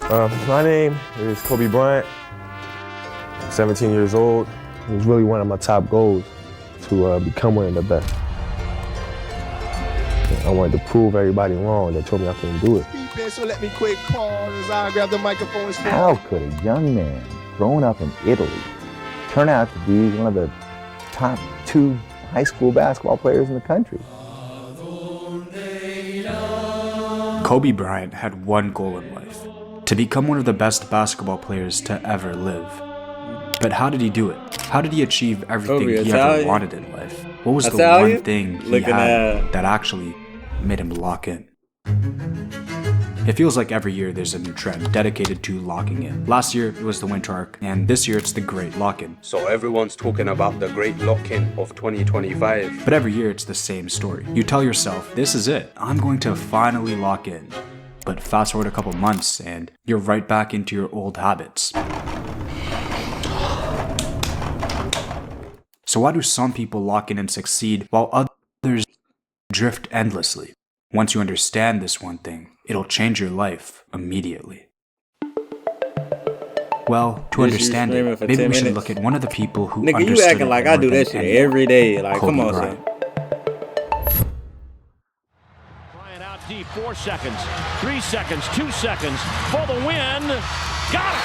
My name is Kobe Bryant, 17 years old. It was really one of my top goals to become one of the best. I wanted to prove everybody wrong that told me I couldn't do it. So let me quick pause as I grab the microphone. How could a young man growing up in Italy turn out to be one of the top 2 high school basketball players in the country? Kobe Bryant had one goal in life: to become one of the best basketball players to ever live. But how did he do it? How did he achieve everything he ever wanted in life? What was the one thing he had that actually made him lock in? It feels like every year there's a new trend dedicated to locking in. Last year it was the winter arc, and this year it's the great lock-in. So everyone's talking about the great lock-in of 2025. But every year it's the same story. You tell yourself, this is it, I'm going to finally lock in. But fast forward a couple months and you're right back into your old habits. So why do some people lock in and succeed while others drift endlessly? Once you understand this one thing, it'll change your life immediately. Well, to understand it, maybe we should look at one of the people who understood you acting like I do that shit every day. Like, come on, son. Bryant out deep, 4 seconds, 3 seconds, 2 seconds for the win. Got it!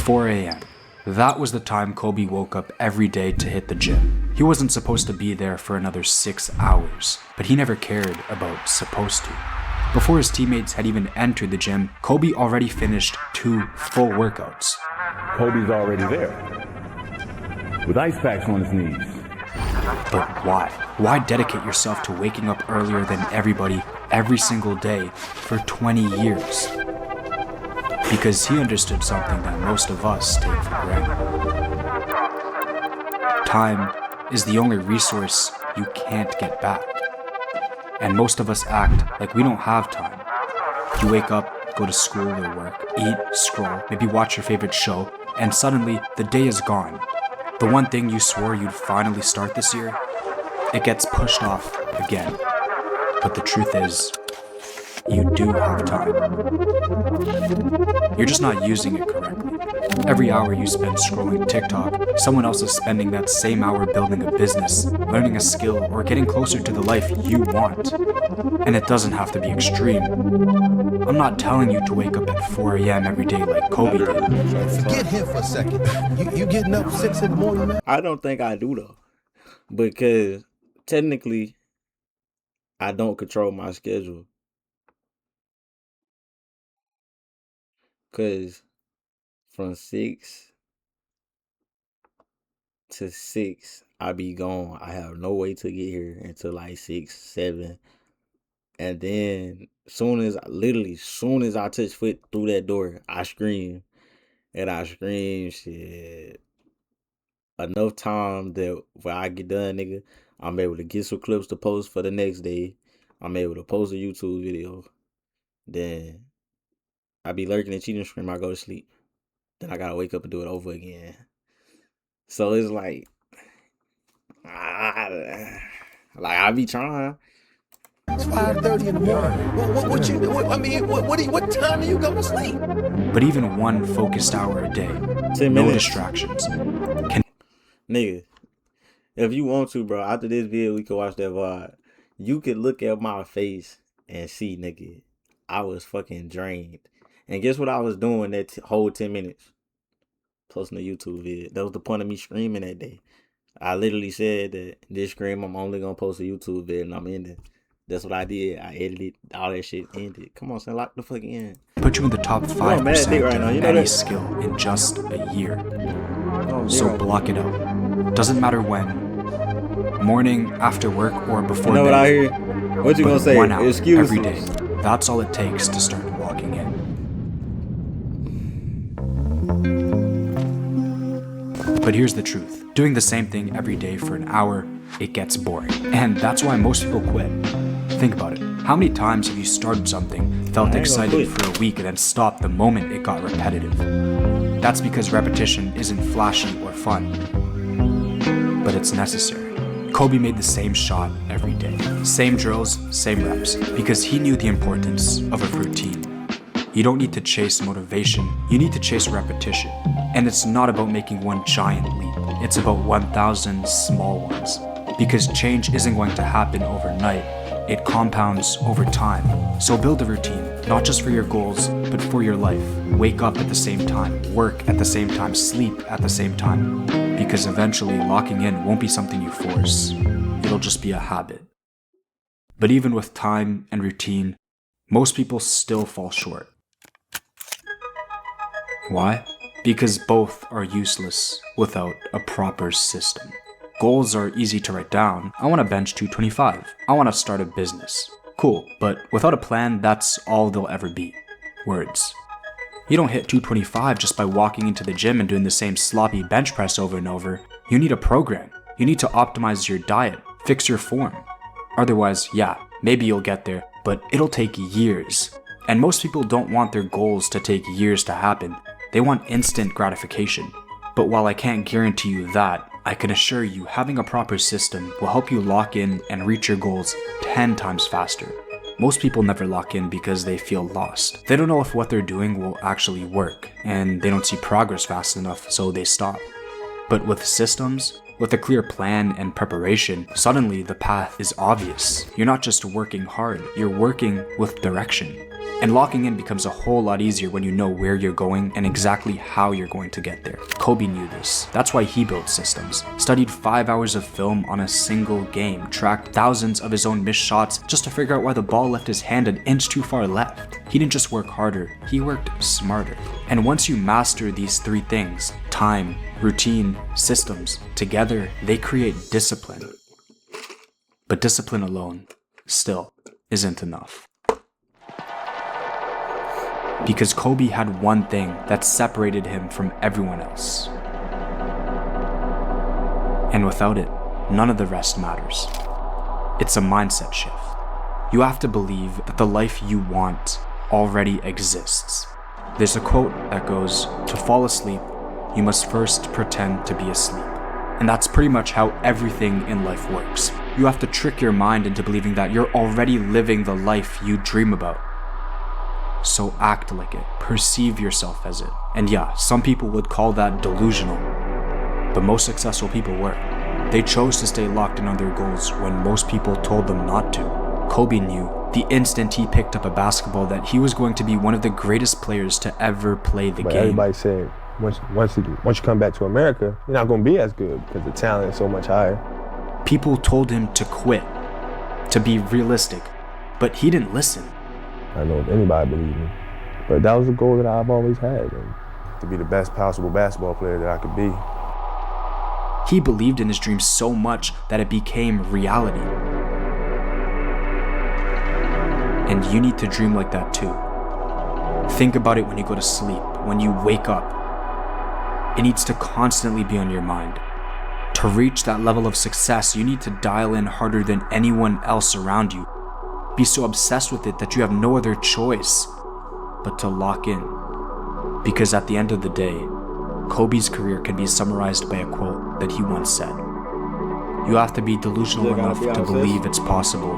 4 a.m. That was the time Kobe woke up every day to hit the gym. He wasn't supposed to be there for another 6 hours, but he never cared about supposed to. Before his teammates had even entered the gym, Kobe already finished 2 full workouts. Kobe's already there, with ice packs on his knees. But why? Why dedicate yourself to waking up earlier than everybody every single day for 20 years? Because he understood something that most of us take for granted. Time is the only resource you can't get back. And most of us act like we don't have time. You wake up, go to school or work, eat, scroll, maybe watch your favorite show, and suddenly the day is gone. The one thing you swore you'd finally start this year, it gets pushed off again. But the truth is, you do have time. You're just not using it correctly. Every hour you spend scrolling TikTok, someone else is spending that same hour building a business, learning a skill, or getting closer to the life you want. And it doesn't have to be extreme. I'm not telling you to wake up at 4 a.m. every day like Kobe did. Forget him for a second. You getting up 6 in the morning? I don't think I do though, because technically, I don't control my schedule. Cause from 6 to 6, I be gone. I have no way to get here until like 6, 7. And then soon as I touch foot through that door, I scream. And I scream shit. Enough time that when I get done, nigga, I'm able to get some clips to post for the next day. I'm able to post a YouTube video. Then I be lurking and cheating, scream, I go to sleep. Then I gotta wake up and do it over again. So it's like I be trying. It's 5:30 in the morning. What time do you go to sleep? But even one focused hour a day, 10 no minutes. distractions. Nigga, if you want to, bro, after this video, we can watch that VOD. You can look at my face and see, nigga, I was fucking drained. And guess what I was doing that whole 10 minutes? Posting a YouTube video. That was the point of me screaming that day. I literally said that this scream, I'm only going to post a YouTube video and I'm ending. That's what I did. I edited all that shit, ended. Come on, son, lock the fuck in. Put you in the top 5% right now. of any skill in just a year. So block it out. Doesn't matter when. Morning, after work, or before bed. What I hear? What you gonna say? 1 hour Excuse every me. day. That's all it takes to start walking in. But here's the truth. Doing the same thing every day for an hour, it gets boring. And that's why most people quit. Think about it. How many times have you started something, felt excited for a week, and then stopped the moment it got repetitive? That's because repetition isn't flashy or fun. but it's necessary. Kobe made the same shot every day, same drills, same reps, because he knew the importance of a routine. You don't need to chase motivation, you need to chase repetition. And it's not about making one giant leap, it's about 1,000 small ones. Because change isn't going to happen overnight, it compounds over time. So build a routine, not just for your goals, but for your life. Wake up at the same time, work at the same time, sleep at the same time. Because eventually locking in won't be something you force, it'll just be a habit. But even with time and routine, most people still fall short. Why? Because both are useless without a proper system. Goals are easy to write down. I want to bench 225. I want to start a business. Cool, but without a plan, that's all they'll ever be. Words. You don't hit 225 just by walking into the gym and doing the same sloppy bench press over and over. You need a program. You need to optimize your diet, fix your form. Otherwise, yeah, maybe you'll get there, but it'll take years. And most people don't want their goals to take years to happen. They want instant gratification. But while I can't guarantee you that, I can assure you having a proper system will help you lock in and reach your goals 10 times faster. Most people never lock in because they feel lost. They don't know if what they're doing will actually work, and they don't see progress fast enough, so they stop. But with systems, with a clear plan and preparation, suddenly the path is obvious. You're not just working hard, you're working with direction. And locking in becomes a whole lot easier when you know where you're going and exactly how you're going to get there. Kobe knew this. That's why he built systems, studied 5 hours of film on a single game, tracked thousands of his own missed shots just to figure out why the ball left his hand an inch too far left. He didn't just work harder, he worked smarter. And once you master these 3 things, time, routine, systems, together they create discipline. But discipline alone still isn't enough. Because Kobe had one thing that separated him from everyone else. And without it, none of the rest matters. It's a mindset shift. You have to believe that the life you want already exists. There's a quote that goes, "To fall asleep, you must first pretend to be asleep." And that's pretty much how everything in life works. You have to trick your mind into believing that you're already living the life you dream about. So act like it, perceive yourself as it. And yeah, some people would call that delusional. But most successful people were. They chose to stay locked in on their goals when most people told them not to. Kobe knew the instant he picked up a basketball that he was going to be one of the greatest players to ever play the But game. everybody said, once you come back to America, you're not going to be as good because the talent is so much higher. People told him to quit, to be realistic, but he didn't listen. I don't know if anybody believed me, but that was a goal that I've always had, and to be the best possible basketball player that I could be. He believed in his dream so much that it became reality. And you need to dream like that too. Think about it when you go to sleep, when you wake up. It needs to constantly be on your mind. To reach that level of success, you need to dial in harder than anyone else around you. Be so obsessed with it that you have no other choice but to lock in. Because at the end of the day, Kobe's career can be summarized by a quote that he once said. You have to be delusional enough to believe it's possible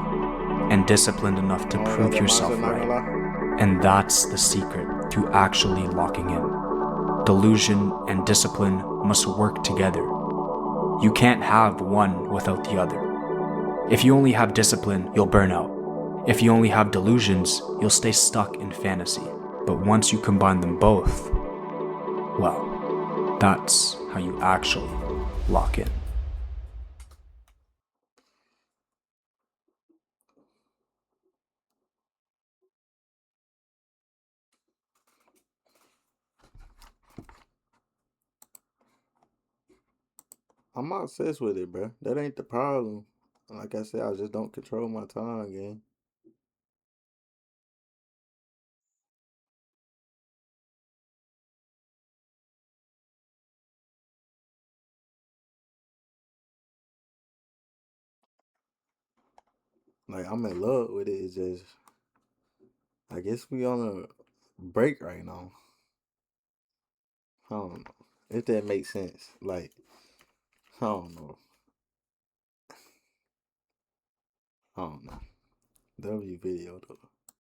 and disciplined enough to prove yourself right. And that's the secret to actually locking in. Delusion and discipline must work together. You can't have one without the other. If you only have discipline, you'll burn out. If you only have delusions, you'll stay stuck in fantasy. But once you combine them both, well, that's how you actually lock in. I'm obsessed with it, bro. That ain't the problem. Like I said, I just don't control my time, gang. Like, I'm in love with it. It's just, I guess we on a break right now. I don't know if that makes sense. Like, I don't know. I don't know. W video though.